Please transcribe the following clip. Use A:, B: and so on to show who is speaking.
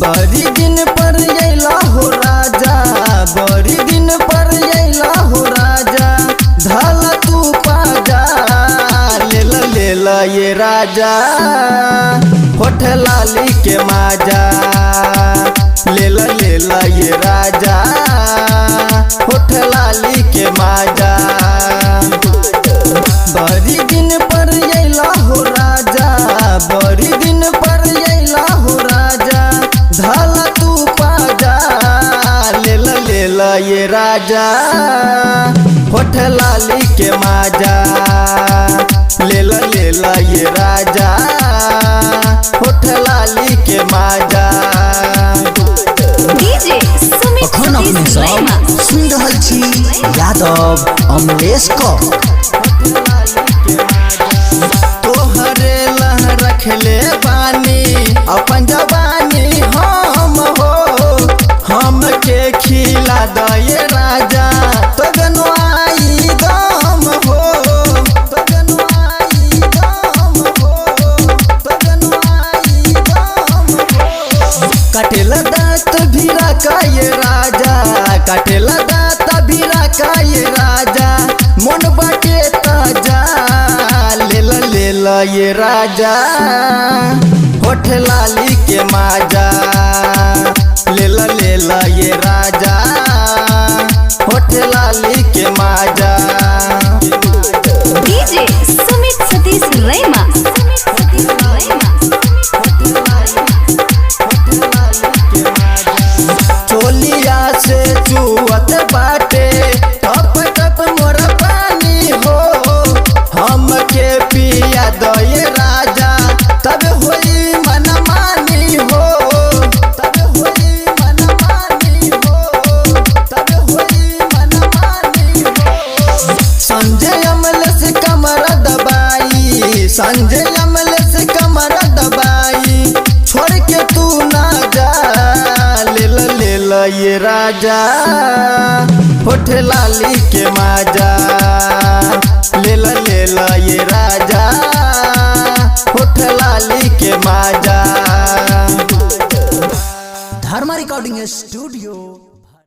A: बड़ी दिन पर अइला हो राजा, बड़ी दिन पर अइला हो राजा, धल तू पाजा लेला ये राजा, होठ लाली के माजा लेला ये राजा, होठ लाली के माजा। बड़ी दिन पर अइला हो राजा, बड़ी दिन पर अइला हो राजा, धल तू पाजा लेला ये राजा, होठ लाली के माजा लेला ये राजा, होठ लाली के माजा।
B: डीजे सुमित
C: अखन अपने सब सुन रहल छी यादव अमलेश को।
A: तोहरे लह रखले बानी अपन जवानी हम हो, हम के खिला दे राजा तो गनवाई दम हो, तो गनवाई दम हो, तो गनवाई दम हो। कटेला दांत भीरा का ये राजा, कटेला दांत भीरा का ये राजा, मन बाटे ताजा लेला ये राजा, होठ लाली के माजा लेला ये राजा, होठ लाली के माजा।
B: डीजे सुमित सतीश रैमा।
A: चोलिया से चुअत बाटे टप टप मोर पानी हो, हम के पिया दे राजा तब होई मन मानी हो, तब होई मन मानी हो, तब होई मन मानी हो। संजय अमल से कमर दबाई, संजय अमल से कमर दबाई, छोड़ के तू ना जा लेला ये राजा, होठ लाली के माजा लेला ये राजा, होठ लाली के माजा।
C: धर्मा रिकॉर्डिंग स्टूडियो।